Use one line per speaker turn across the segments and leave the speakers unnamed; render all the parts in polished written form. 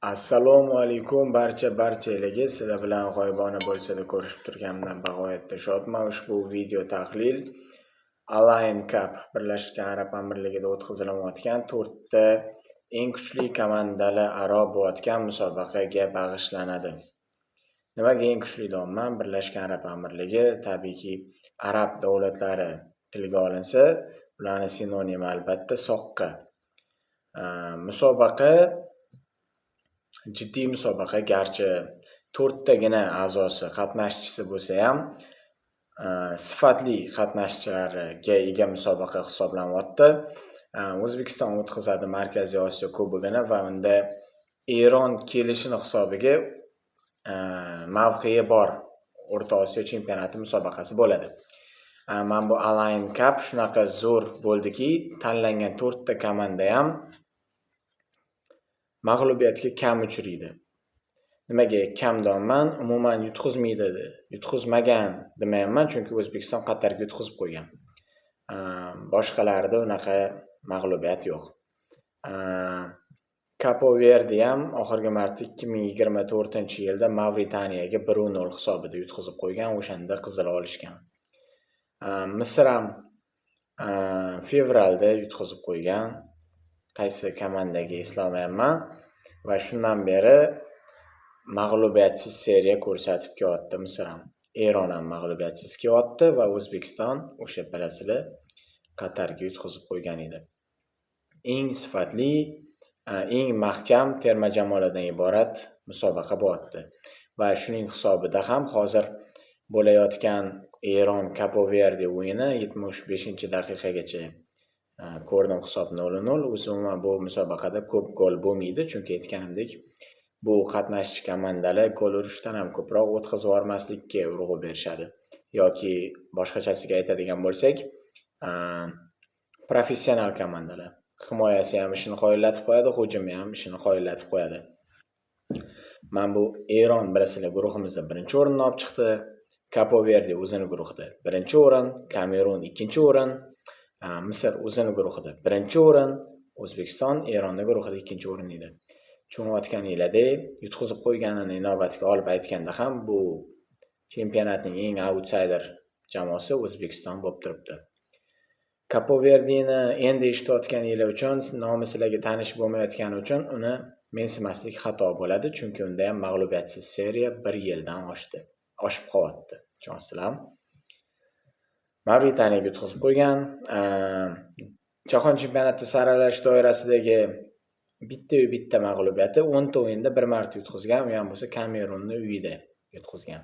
Assalomu alaykum barchalarga. Sizlar bilan g'oyibona bo'lsa-da ko'rishib turganimdan bag'oyatda shodman. Ushbu video tahlil Al-Ain Cup Birlashgan Arab Amirligida o'tkazilayotgan 4 ta eng kuchli komandalar aro bo'layotgan musobaqaga bag'ishlanadi. Nimaga eng kuchli deyapman? Birlashgan Arab Amirligi tabiiyki arab davlatlari tilga olinsa, ularning sinonimi albatta soqqa. Musobaqa jiddiy musobaqa, garchi 4 tagina a'zosi qatnashchisi bo'lsa ham, sifatli qatnashchilarga ega musobaqa hisoblanyapti. O'zbekiston o'tkazadi Markaziy Osiyo Kubogini va unda Eron kelishini hisobiga mavqei bor O'rta Osiyo chempionati musobaqasi bo'ladi. Mana bu Al-Ain Cup shunaqa zo'r bo'ldiki, tanlangan 4 ta komanda ham mag'lubiyatga kam uchraydi. Nimaga kam deyapman? Umuman yutqizmagan demayman, chunki O'zbekiston Qatarga yutqizib qo'ygan. Boshqalarida unaqa mag'lubiyat yo'q. Capo Verde ham oxirgi marta 2024-yilda Mavritaniyaga 1-0 hisobida yutqizib qo'ygan, o'shanda qizil olishgan. Misr ham fevralda yutqizib qo'ygan. Qaysi komandaga eslamayapman va shundan beri mag'lubiyatsiz seriya ko'rsatib kelyapti. Misr ham, Eron ham mag'lubiyatsiz kelyapti va O'zbekiston o'sha bilasizlar Qatarga yutqizib qo'ygan edi. Eng sifatli, eng mahkam terma jamoalardan iborat musobaqa bo'lyapti va shuning hisobida ham hozir bo'layotgan Eron Capo Verde o'yini 75-daqiqagacha ko'rdim, hisob 0-0. Umuman bu musobaqada ko'p gol bo'lmaydi, chunki aytganimdek, bu qatnashchi komandalar gol urishdan ham ko'proq o'tkazib yubormaslikka urg'u berishadi. Yoki boshqachasiga aytadigan bo'lsak, professional komandalar. Himoyasi ham ishini qoyillatib qo'yadi, hujumi ham ishini qoyillatib qo'yadi. Mana bu Eron bilasizlar guruhimizda 1-o'rinni olib chiqdi. Capo Verde o'zini guruhida 1-o'rin, Kamerun 2-o'rin, Misr o'zini guruhida 1-o'rin, O'zbekiston Eronni guruhida 2-o'rin edi. Cho'ng'ayotgan yillarda yutqizib qo'yganini inobatga olib aytganda ham bu chempionatning eng outsider jamoasi O'zbekiston bo'lib turibdi. Capo Verdeni endi eshitayotgan yili uchun, nomi sizlarga tanish bo'lmayotgani uchun uni mensimaslik xato bo'ladi, chunki unda ham mag'lubiyatsiz seriya 1 yildan oshib qolyapti. Tushunasizlar? Mavritaniyaga yutqizib qo'ygan. Jahon chempionati saralash doirasidagi bitta mag'lubiyati 10 ta o'yinda 1 marta yutqizgan, u ham bo'lsa Kamerunni uyida yutqizgan.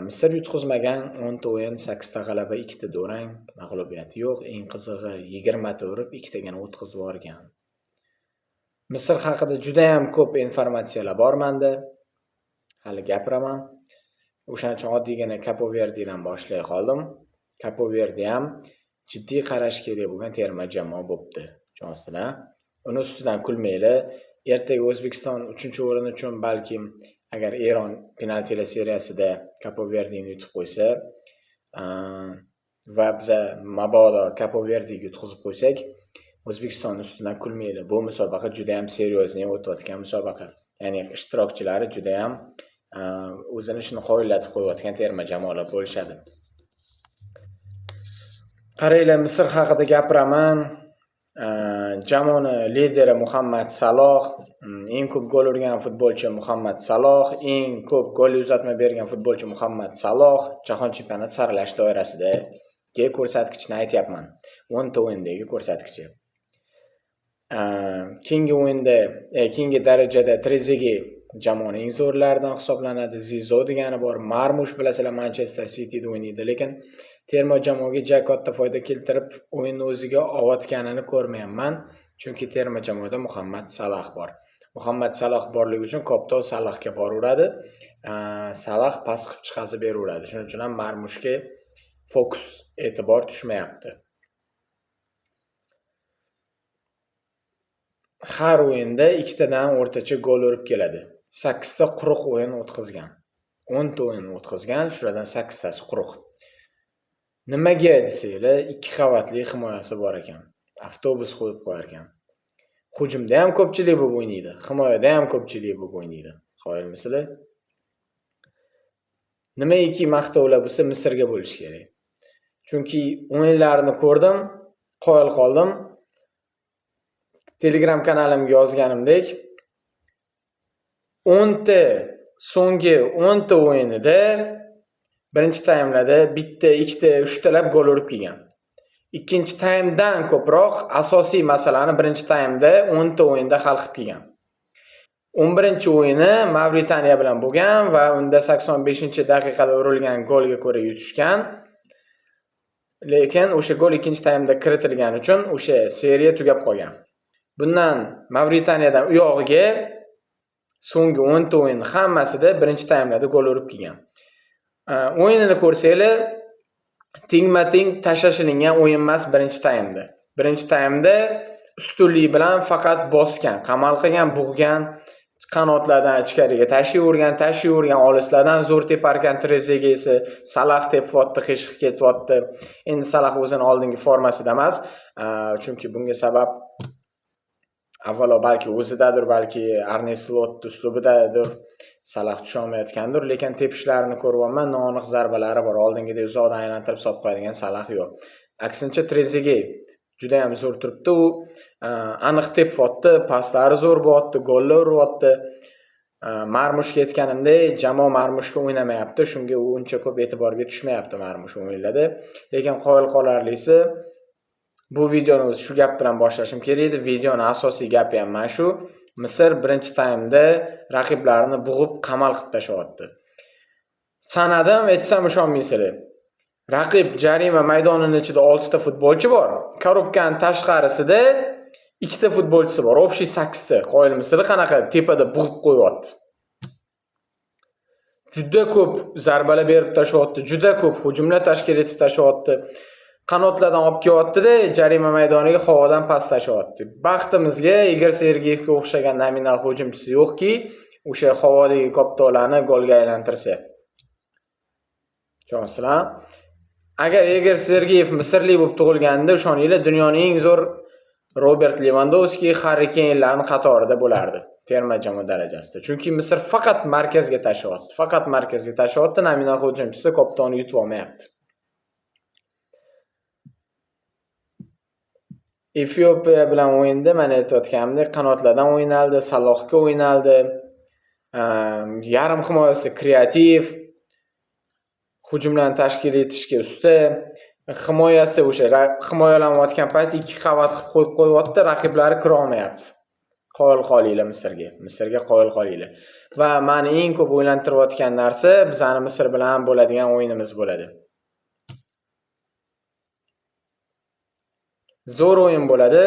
Misr yutqizmagan 10 ta o'yin, 8 ta g'alaba, 2 ta durang, mag'lubiyati yo'q. Eng qizig'i 20 ta urib, 2 tagina o'tkazib yuborgan. Misr haqida juda ham ko'p informatsiyalar bor menda. Hali gapiraman. O'shaning uchun oddiygina Capo Verdedan boshlay qoldim. Capo Verde ham jiddiy qarash kerak bo'lgan terma jamoa bo'libdi. Tushunasizlar? Uni ustidan kulmaylar. Ertaga O'zbekiston 3-o'rin uchun balki agar Eron penaltilar seriyasida Capo Verdeni yutib qo'ysa va biz mabodo Capo Verdega yutqizib qo'ysak, O'zbekiston ustidan kulmaylar. Bu musobaqa juda ham seriozniy o'tayotgan musobaqa. Ya'ni ishtirokchilari juda ham o'zini ishini qoyillatib qo'yayotgan terma jamoalar bo'lishadi. Qaranglar, Misr haqida gapiraman. Jamoani lideri Muhammad Saloh, eng ko'p gol urgan futbolchi Muhammad Saloh, eng ko'p gol uzatma bergan futbolchi Muhammad Saloh. Jahon chempionati saralash doirasidagi ko'rsatkichni aytyapman. 10 ta o'yindagi ko'rsatkichi. Keyingi darajada Trezeguet jamoaning eng zo'rlaridan hisoblanadi. Zizo degani bor. Marmush bilasizlar Manchester Cityda o'ynaydi, lekin terma jamoaga juda katta foyda keltirib, o'yinni o'ziga olotganini ko'rmayapman, chunki terma jamoada Muhammad Salah bor. Muhammad Salah borligi uchun Koptov Salahga boraveradi. Salah pas qilib chiqazib beraveradi. Shuning uchun ham Marmushga fokus, e'tibor tushmayapti. Har o'yinda 2 tadan o'rtacha gol urib keladi. 8 ta quruq o'yin o'tkazgan. 10 ta o'yin o'tkazgan, shulardan 8 tasi quruq. Nimaga desanglar, 2 qavatli himoyasi bor ekan. Avtobus qo'yib qo'yar ekan. hujumda ham ko'pchilik bo'lib o'ynaydi, himoyada ham ko'pchilik bo'lib o'ynaydi. Qoyilmisizlar? Nimaiki maqtovlar bo'lsa Misrga bo'lish kerak. Chunki o'yinlarini ko'rdim, qoyil qoldim. Telegram kanalimga yozganimdek, 10 ta so'nggi 10 ta o'yinida birinchi taymlarda 1 ta, 2 ta, 3 talab gol urib kelgan. Ikkinchi taymdan ko'proq asosiy masalani birinchi taymda 10 ta o'yinda hal qilib kelgan. 11-o'yini Mavritaniya bilan bo'lgan va unda 85-daqiqada urilgan golga ko'ra yutishgan. Lekin o'sha gol ikkinchi taymda kiritilgani uchun o'sha seriya tugab qolgan. Bundan Mavritaniyadan u yog'iga so'nggi 10 ta o'yin hammasida birinchi taymlarda gol urib kelgan. O'yinini ko'rsanglar, tengma-teng tashlashilingan o'yin emas birinchi taymda. Birinchi taymda ustunlik bilan faqat bosgan, qamal qilgan, bug'gan, qanotlardan ichkariga tashiyorgan, olislardan zo'r teparkan. Trezega esa Salah tepyapti, qiyshiq ketyapti. Endi Salah o'zining oldingi formasida emas, chunki bunga sabab avvalo balki o'zidadir, balki Arne Slot uslubidadir. Salah tusholmayotgandir, lekin tepishlarini ko'ryapman, noaniq zarbalari bor. Oldingidek uzoqdan aylantirib solib qo'yadigan Salah yo'q. Aksincha Trezega juda ham zo'r turibdi. U aniq tepyapti, paslari zo'r bo'lyapti, gollar uryapti. Marmushga aytganimda, jamoa Marmushga o'ynamayapti, shunga u uncha ko'p e'tiborga tushmayapti Marmush o'yinlarda. Lekin qoyil qolarlisi, bu videoni o'zi shu gap bilan boshlashim kerak edi. Videoning asosiy gapi ham mana shu. Misr birinchi taymda raqiblarini bug'ib qamal qilib tashlayapti. Sanadim, aytsam ishonmaysizlar. Raqib jarima maydonining ichida 6 ta futbolchi bor. Korobkaning tashqarisida 2 ta futbolchisi bor. Общий 8 ta. Qoyilmisizlar, qanaqa tepada bug'ib qo'yapti. Juda ko'p zarbalar berib tashlayapti, juda ko'p hujumlar tashkil etib tashlayapti. Qanotlardan olib kelyapti-da, jarima maydoniga havodan past tashlayapti. Baxtimizga Igor Sergeyevga o'xshagan nominal hujumchisi yo'qki, o'sha havodagi koptolarni golga aylantirsa. Tushunasizlar? Agar Igor Sergeyev Misrlik bo'lib tug'ilganida, o'shoninglar dunyoning eng zo'r Robert Lewandowski, Harry Kane'larning qatorida bo'lardi terma jamoa darajasida. Chunki Misr faqat markazga tashlayapti, nominal hujumchisi koptonni yutib olmayapti. Efiopiya bilan o'yinda mana aytayotganimdek qanotlardan o'ynaldi, Salohga o'ynaldi. Yarim himoyasi kreativ, hujumlarni tashkil etishga usta. Himoyasi o'sha himoyalanayotgan payt 2 qavat qilib qo'yapti, raqiblari kira olmayapti. Qoyil qolinglar Misrga qoyil qolinglar. Va meni eng ko'p o'ylantirayotgan narsa bizani Misr bilan bo'ladigan o'yinimiz bo'ladi. Zo'r o'yin bo'ladi.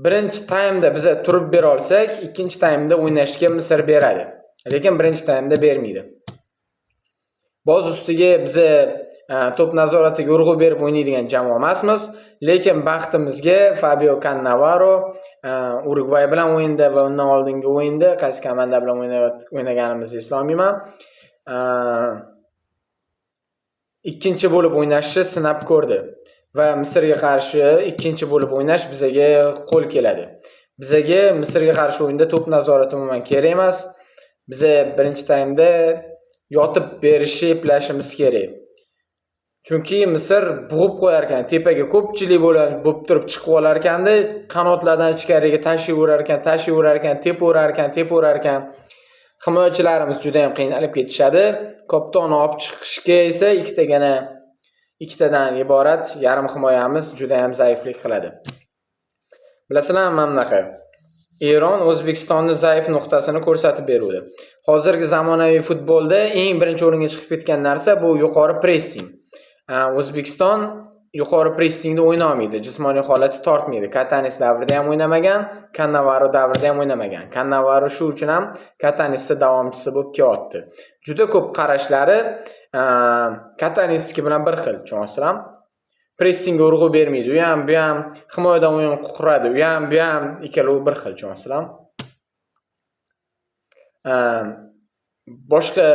Birinchi taymda biz turib bera olsak, ikkinchi taymda o'ynashga Misr beradi. Lekin birinchi taymda bermaydi. Boz ustiga biz to'p nazoratiga urg'u berib o'ynaydigan jamoa emasmiz, lekin baxtimizga Fabio Cannavaro Urugvay bilan o'yinda va undan oldingi o'yinda qaysi komanda bilan o'ynaganimizni eslolmayman. Ikkinchi bo'lib o'ynashni sinab ko'rdi. Va Misrga qarshi ikkinchi bo'lib o'ynash bizaga qo'l keladi. Bizaga Misrga qarshi o'yinda to'p nazorati umuman kerak emas. Biz birinchi taymda yotib berishni eplashimiz kerak. Chunki Misr bug'ib qo'yar ekan, tepaga ko'pchilik bo'lib turib chiqib olar ekanda, qanotlardan ichkariga tashiyorar ekan, tepaverar ekan. Himoyachilarimiz juda ham qiynalib ketishadi. Koptonni olib chiqishga esa ikkitadan iborat yarim himoyamiz juda ham zaiflik qiladi. Bilasizlar, mana bunaqa. Eron O'zbekistonning zaif nuqtasini ko'rsatib beradi. Hozirgi zamonaviy futbolda eng birinchi o'ringa chiqib ketgan narsa bu yuqori pressing. O'zbekiston yuqori pressingda o'yna olmaydi, jismoniy holati tortmaydi. Katanis davrida ham o'ynamagan, Cannavaro davrida ham o'ynamagan. Cannavaro shu uchun ham Katanisning davomchisi bo'lib kelyapti. Juda ko'p qarashlari Kataniski bilan bir xil, tushunasizlar? Pressingga urg'u bermaydi. U ham, bu ham himoyadan o'yin quradi. U ham, bu ham ikkalovi bir xil, tushunasizlar? Boshqa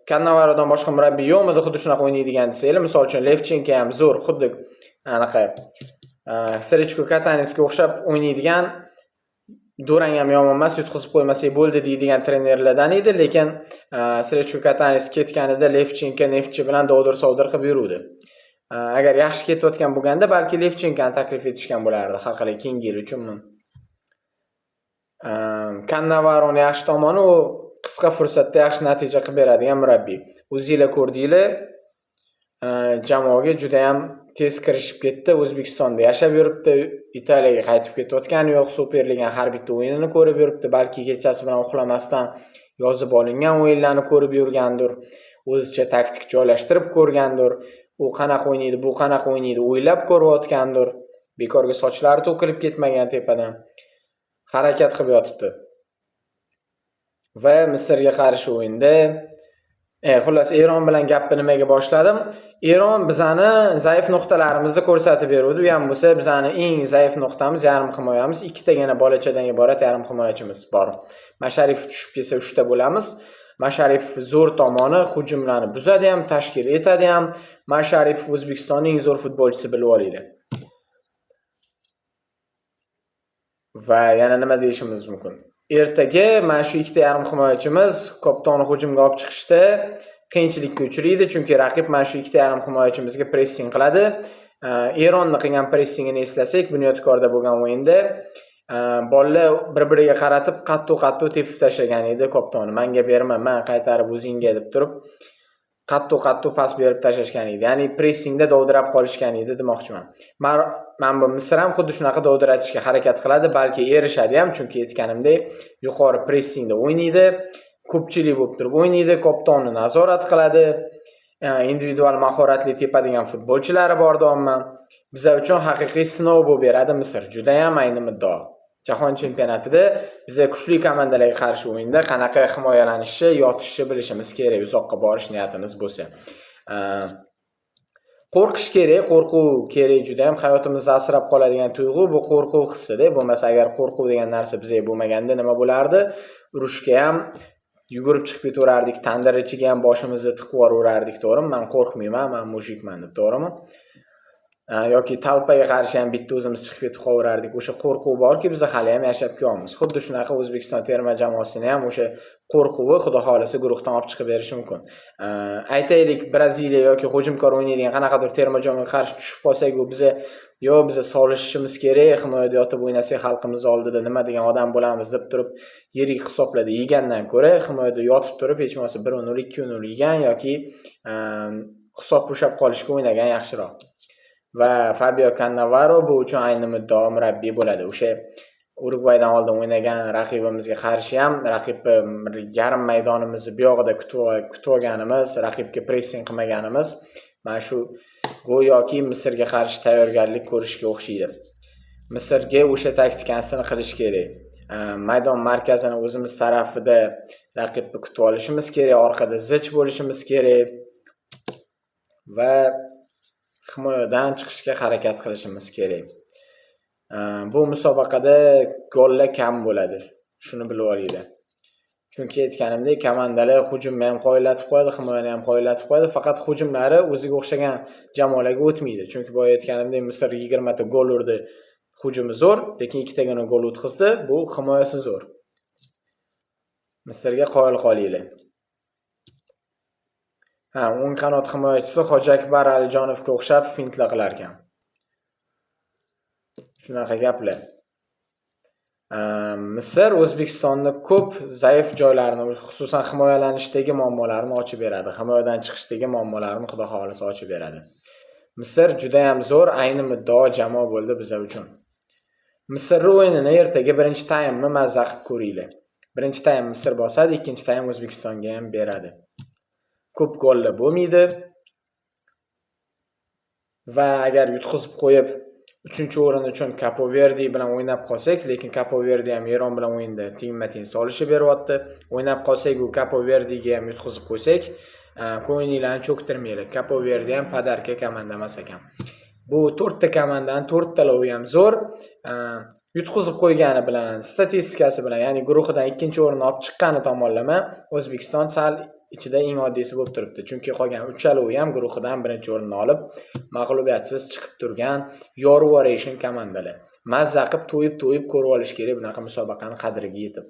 Cannavarodan boshqa murabbiy yo'qmidi xuddi shunaqa o'ynaydigan desanglar, misol uchun Levchenko ham zo'r, xuddi anaqa Srechko Kataniskiga o'xshab o'ynaydigan Durang ham yomon emas, yutqizib qo'ymasak bo'ldi deydigan trenerlardan edi, lekin Srechko Katanes ketganida Levchenko Neftchi bilan dovdir-savdir qilib yuruvdi. Agar yaxshi ketayotgan bo'lganda, balki Levchenkoni taklif etishgan bo'lardi har qalay keyingi yil uchunmi. Cannavaroning yaxshi tomoni u qisqa fursatda yaxshi natija qilib beradigan murabbiy. O'zingizlar ko'rdinglar, jamoaga juda ham tez kirishib ketdi. O'zbekistonda yashab yuribdi, Italiyaga qaytib ketayotgani yo'q, Superliganing har bitta o'yinini ko'rib yuribdi, balki kechasi bilan uxlamasdan yozib olingan o'yinlarni ko'rib yurgandir, o'zicha taktik joylashtirib ko'rgandir, u qanaqa o'ynaydi, bu qanaqa o'ynaydi, o'ylab ko'rayotgandir, bekorga sochlari to'kilib ketmagan tepadan harakat qilib yotibdi. Va Misrga qarshi o'yinda xullas Eron bilan gapni nimaga boshladim? Eron bizani zaif nuqtalarimizni ko'rsatib berdi. U ham bo'lsa, bizani eng zaif nuqtamiz yarim himoyamiz. Ikkitagina bolachadan iborat yarim himoyachimiz bor. Masharipov tushib kelsa 3 ta bo'lamiz. Masharipov zo'r tomoni hujumlarni buzadi ham, tashkil etadi ham. Masharipov O'zbekistonning eng zo'r futbolchisi bilib olinglar. Va yana nima deyishimiz mumkin? Ertaga mana shu ikkita yarim himoyachimiz kapitonni hujumga olib chiqishda qiyinchilikka uchraydi, chunki raqib mana shu ikkita yarim himoyachimizga pressing qiladi. Eronni qilgan pressingini eslasak, Bunyodkorda bo'lgan o'yinda bolalar bir-biriga qaratib qattiq tepib tashlagan edi kapitonni. Menga berma, men qaytarib o'zingga deb turib qattiq pas berib tashlashgan edi. Ya'ni pressingda dovdirab qolishgan edi demoqchiman. Men bu Misr ham xuddi shunaqa dovdiratishga harakat qiladi, balki erishadi ham, chunki aytganimdek, yuqori pressingda o'ynaydi, ko'pchilik bo'lib turib o'ynaydi, kapitonni nazorat qiladi, individual mahoratli tepadigan futbolchilari bor doimman. Bizlar uchun haqiqiy sinov bo'lib beradi Misr. Juda ham ayni muddao. Jahon chempionatida biz kuchli komandalarga qarshi o'yinda qanaqa himoyalanishni, yotishni bilishimiz kerak, uzoqqa borish niyatimiz bo'lsa. Qo'rqish kerak, qo'rquv kerak, juda ham hayotimizda asrab qoladigan tuyg'u bu qo'rquv hissida. Bo'lmasa agar qo'rquv degan narsa bizga bo'lmaganda nima bo'lardi? Urushga ham yugurib chiqib ketaverardik, tandir ichiga ham boshimizni tiqib yuborardik, to'g'rimi? Men qo'rqmayman, men mujikman deb, to'g'rimi? Yoki talpaga qarshi ham bitta o'zimiz chiqib ketib qolardik. O'sha qo'rquv borki, biz hali ham yashab kelamiz. Xuddi shunaqa O'zbekiston terma jamoasini ham o'sha qo'rquvi xudo xolisa guruhdan olib chiqib berishi mumkin. Aytaylik, Braziliya yoki hujumkor o'ynaydigan qanaqadir terma jamoaga qarshi tushib qolsak, u biza solishishimiz kerak, himoyada yotib o'ynasak xalqimiz oldida nima degan odam bo'lamiz deb turib yirik hisoblarda yegandan ko'ra, himoyada yotib turib hech bo'lmasa 1-0, 2-0 yegan yoki hisob ushlab qolishga o'ynagan yaxshiroq. Va Fabio Cannavaro bu uchun ayni muddao murabbiy bo'ladi. O'sha Urugvaydan oldin o'ynagan raqibimizga qarshi ham raqib yarim maydonimizni bu yog'ida kutib olganimiz, raqibga pressing qilmaganimiz mana shu go'yoki Misrga qarshi tayyorgarlik ko'rishga o'xshaydi. Misrga o'sha taktikasini qilish kerak. Maydon markazini o'zimiz tarafida raqibni kutib olishimiz kerak, orqada zich bo'lishimiz kerak va himoyadan chiqishga harakat qilishimiz kerak. Bu musobaqada gollar kam bo'ladi. Shuni bilib olinglar. Chunki aytganimdek, komandalar hujumni ham qoyillatib qo'yadi, himoyani ham qoyillatib qo'yadi, faqat hujumlari o'ziga o'xshagan jamoalarga o'tmaydi. Chunki boya aytganimdek, Misr 20 ta gol urdi, hujumi zo'r, lekin 2 tagina gol o'tkazdi, bu himoyasi zo'r. Misrga qoyil qolinglar. O'ng qanot himoyachisi Hojiakbar Alijonovga o'xshab fintlar qilar ekan. Shunaqa gaplar. Misr O'zbekistonning ko'p zaif joylarini, xususan himoyalanishdagi muammolarni ochib beradi. Himoyadan chiqishdagi muammolarni xudo xolisa ochib beradi. Misr juda ham zo'r, ayni muddao jamoa bo'ldi bizlar uchun. Misr o'yinini ertaga birinchi taymni mazza qilib ko'ringlar. Birinchi taym Misr bosadi, ikkinchi taym O'zbekistonga ham beradi. Ko'p gollar bo'lmaydi. Va agar yutqizib qo'yib 3-o'rin uchun Kapoverdi bilan o'ynab qolsak, lekin Kapoverdi ham Eron bilan o'yinda teng-teng solishi beryapti. O'ynab qolsak, u Kapoverdiga ham yutqizib qo'ysak, ko'ngillarni cho'ktirmaylik. Kapoverdi ham padarka komanda emas ekan. Bu 4 ta komandaning 4 talavi ham zo'r. Yutqizib qo'ygani bilan, statistikasi bilan, ya'ni guruhidan 2-o'rinni olib chiqqani tomonlama O'zbekiston sal ichida eng oddiysi bo'lib turibdi. Chunki qolgan 3-chalovi ham guruhidan 1-o'rinni olib, mag'lubiyatsiz chiqib turgan Yorwa Racing komandalar. Mazza qilib to'yib ko'rib olish kerak bunaqa musobaqani qadriga yetib.